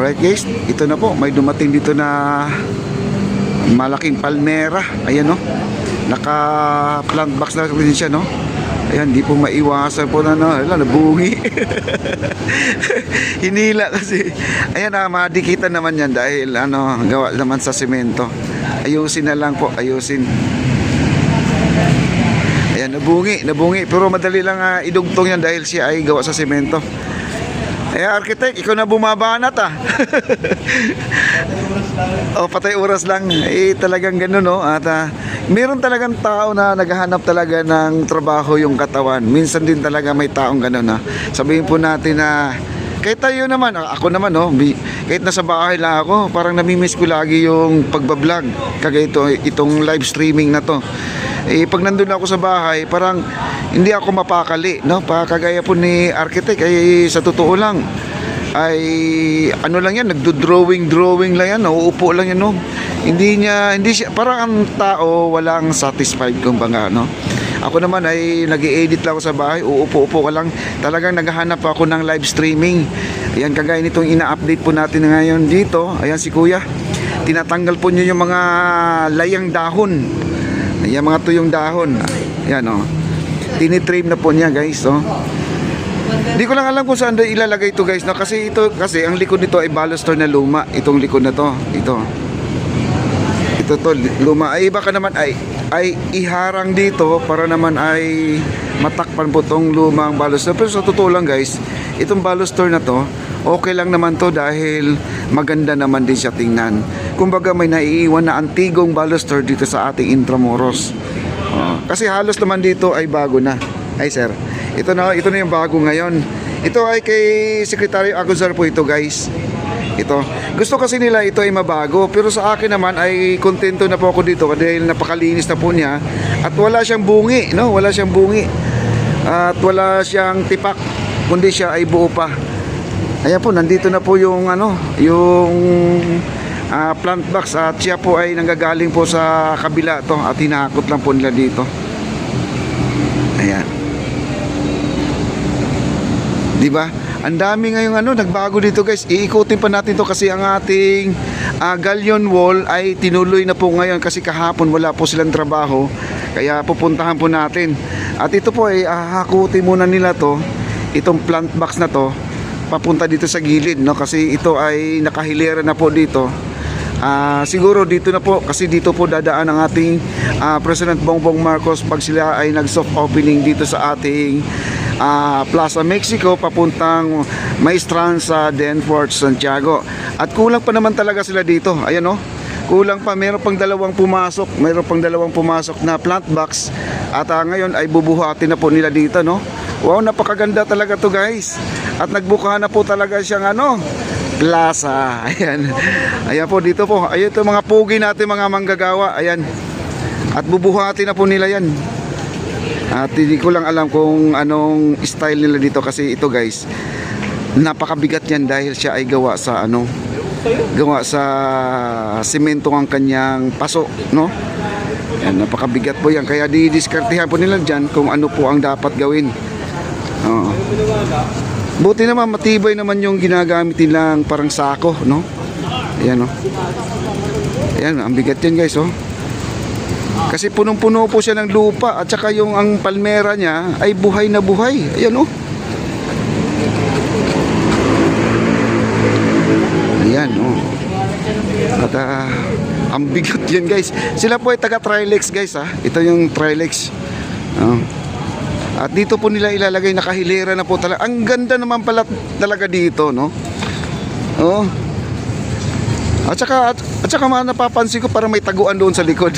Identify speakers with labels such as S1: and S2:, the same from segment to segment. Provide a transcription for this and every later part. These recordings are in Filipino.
S1: Alright guys, ito na po, may dumating dito na malaking palmera. Ayan no, naka plant box na rin siya no. Ayan, di po maiwasan po na nabungi. Hinila kasi. Ayan madikitan naman yan dahil gawa naman sa semento. Ayusin na lang po, ayusin. Ayan, nabungi. Pero madali lang idugtong yan dahil siya ay gawa sa semento. Eh, architect, ikaw na bumabanat Oh, patay oras lang. Eh, talagang gano'n, no? At meron talagang tao na naghahanap talaga ng trabaho yung katawan. Minsan din talaga may taong gano'n, na sabihin po natin na kahit tayo naman, ako naman, no? Kahit nasa bahay lang ako, parang namimiss ko lagi yung pagbablog. Kagaya itong live streaming na to. Eh, pag nandun ako sa bahay, parang hindi ako mapakali, no? Kagaya po ni architect, ay sa totoo lang, ay ano lang yan, nagdo-drawing lang yan, nauupo lang yan, no? Hindi siya, parang ang tao walang satisfied kumbaga, no? Ako naman ay nag-i-edit lang ako sa bahay, uupo-upo ka lang, talagang naghahanap ako ng live streaming. Ayan, kagaya nitong ina-update po natin ngayon dito. Ayan si kuya, tinatanggal po niyo yung mga layang dahon. Ayan, mga tuyong dahon. Ayan o, tinitrim na po niya guys. Hindi ko lang alam kung saan ilalagay ito guys, no? Kasi ang likod nito ay baluster na luma. Itong likod na to, ito to luma. Ay baka naman ay iharang dito para naman ay matakpan po tong lumang baluster. Pero sa totoo lang guys, itong baluster na to okay lang naman to dahil maganda naman din siya tingnan. Kumbaga may naiiwan na antigong baluster dito sa ating Intramuros. Kasi halos naman dito ay bago na. Ay sir, ito na yung bago ngayon. Ito ay kay Secretary Aguzar po ito guys. Ito, gusto kasi nila ito ay mabago, pero sa akin naman ay kontento na po ako dito dahil napakalinis na po niya at wala siyang bungi, no? Wala siyang bungi. At wala siyang tipak, kundi siya ay buo pa. Ayan po, nandito na po yung plant box at siya po ay nanggagaling po sa kabila to at hinakot lang po nila dito. Ayan. Di ba? Ang dami ngayong nagbago dito guys. Iikutin pa natin to kasi ang ating galleon wall ay tinuloy na po ngayon kasi kahapon wala po silang trabaho. Kaya pupuntahan po natin. At ito po ay hakutin muna nila to, itong plant box na to, papunta dito sa gilid, no? Kasi ito ay nakahilera na po dito. Siguro dito na po kasi dito po dadaan ang ating President Bongbong Marcos pag sila ay nag-soft opening dito sa ating Plaza Mexico papuntang Maestranza, Denfort, Santiago. At kulang pa naman talaga sila dito. Ayan o, kulang pa, mayroon pang dalawang pumasok na plant box. At ngayon ay bubuhatin na po nila dito, no? Wow, napakaganda talaga to guys. At nagbuka na po talaga siyang plaza. Ayan. Ayan po, dito po. Ayan ito mga pugi natin, mga manggagawa. Ayan. At bubuhatin na po nila yan. At hindi ko lang alam kung anong style nila dito kasi ito guys, napakabigat yan dahil siya ay gawa sa semento ang kanyang paso, no? Yan, napakabigat po yan, kaya didiskartehan po nila dyan kung ano po ang dapat gawin. Buti naman matibay naman yung ginagamit nilang parang sako, no? Ayan, no? Ayan, ang bigat yan guys, oh. Kasi punong-puno po siya ng lupa at saka yung ang palmera niya ay buhay na buhay. Ayan oh. Ayan oh. At ang bigat yan guys. Sila po ay taga Trilex guys ha. Ito yung Trilex. At dito po nila ilalagay, nakahilera na po talaga. Ang ganda naman pala talaga dito, no? Oh. At saka napapansin ko parang may taguan doon sa likod.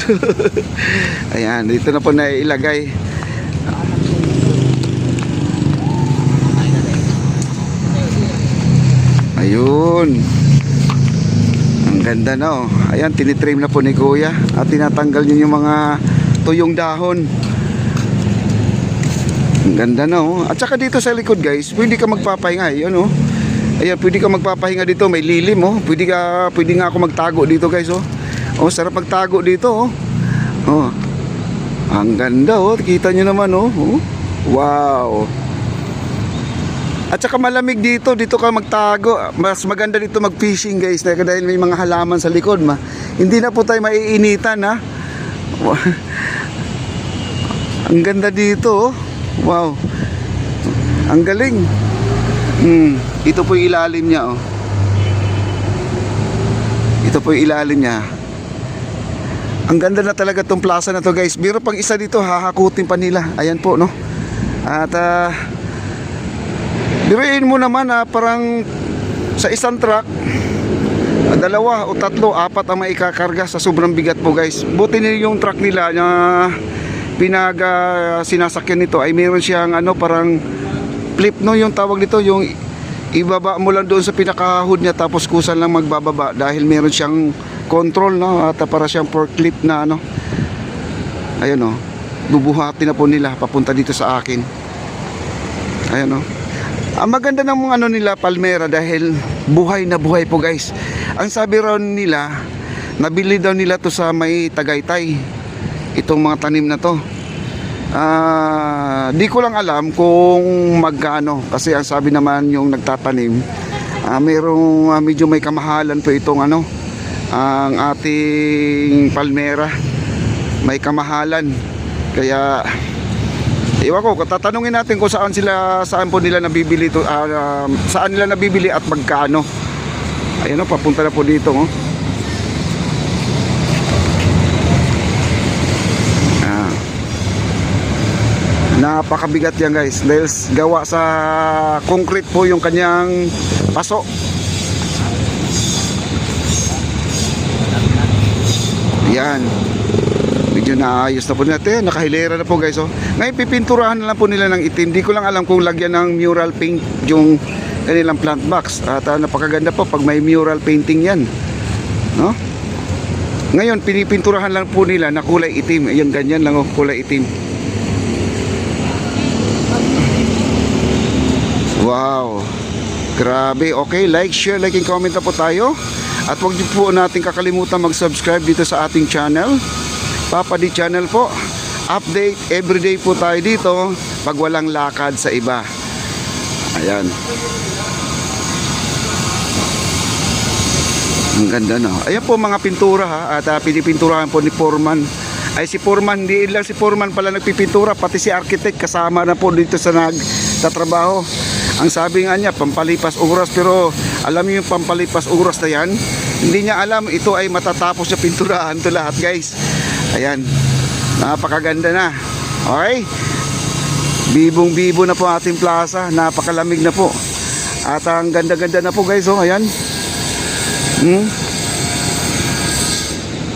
S1: Ayan, dito na po na ilagay. Ayun. Ang ganda na oh. Ayan, tinitrim na po ni kuya. At tinatanggal niyo yung mga tuyong dahon. Ang ganda na oh. At saka dito sa likod guys, pwede ka magpapahinga. Ayan oh. Ayan, pwede ka magpapahinga dito, may lilim oh. Pwede nga ako magtago dito guys oh. Oh, sarap magtago dito oh. Oh. Ang ganda oh, kita nyo naman oh. Oh. Wow. At saka malamig dito, dito ka magtago. Mas maganda dito mag-fishing guys dahil may mga halaman sa likod. Hindi na po tayo maiinitan ha. Ang ganda dito oh. Wow. Ang galing. Ito po yung ilalim niya oh. Ito po yung ilalim niya. Ang ganda na talaga tong plaza na to guys. Biro pang isa dito hahakutin pa nila. Ayan po no. At biruin mo naman parang sa isang truck dalawa o tatlo, apat ang maikakarga sa sobrang bigat po guys. Buti nila yung truck nila na sinasakyan nito ay meron siyang parang flip no yung tawag nito, yung ibaba mo lang doon sa pinakahud niya tapos kusan lang magbababa dahil meron siyang control no at para siyang forklift na ayun no, bubuhatin na po nila papunta dito sa akin. Ayun no. Ang maganda ng mga nila palmera dahil buhay na buhay po guys. Ang sabi raw nila, nabili daw nila to sa may Tagaytay, itong mga tanim na to. Di ko lang alam kung magkano kasi ang sabi naman yung nagtatanim, merong medyo may kamahalan po itong ang ating palmera, may kamahalan. Kaya iwan ko, tatanungin natin kung saan po nila nabibili to, saan nila nabibili at magkano. Ayun o, papunta na po dito oh. Napakabigat yan guys dahil gawa sa concrete po yung kanyang paso. Yan, medyo naayos na po natin, nakahilera na po guys oh. Ngayon pipinturahan na lang po nila ng itim. Di ko lang alam kung lagyan ng mural paint yung kanilang plant box. At napakaganda po pag may mural painting yan no? Ngayon pinipinturahan lang po nila na kulay itim. Ayun, ganyan lang oh, kulay itim. Wow, grabe. Okay, like, share, like and comment na po tayo. At huwag niyo po natin kakalimutan mag-subscribe dito sa ating channel, Papa D Channel po. Update everyday po tayo dito pag walang lakad sa iba. Ayan. Ang ganda no. Ayan po mga pintura ha. At pinipinturahan po ni Foreman. Ay si Foreman, hindi lang si Foreman pala nagpipintura, pati si architect kasama na po dito sa nagtatrabaho. Ang sabi nga niya, pampalipas oras, pero alam niyo yung pampalipas oras na yan, hindi niya alam ito ay matatapos sa pinturahan to lahat guys. Ayan, napakaganda na. Okay, bibong bibo na po ating plaza, napakalamig na po. At ang ganda-ganda na po guys oh, ayan.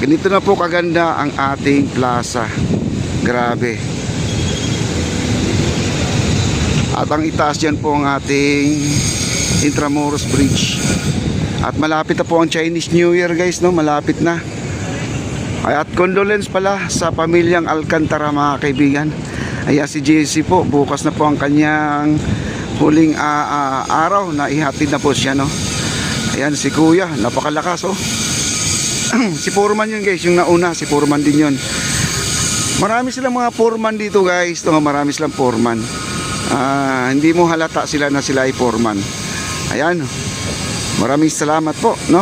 S1: Ganito na po kaganda ang ating plaza. Grabe. At ang itaas dyan po ang ating Intramuros Bridge. At malapit na po ang Chinese New Year guys no, malapit na. At condolence pala sa pamilyang Alcantara mga kaibigan. Ayan si JC po, bukas na po ang kanyang huling araw na ihatid na po siya no. Ayan si Kuya, napakalakas oh. Si Foreman yun guys, yung nauna, si Foreman din yun. Marami silang mga foreman dito guys, marami silang foreman. Hindi mo halata sila na sila ay foreman. Ayan, maraming salamat po no.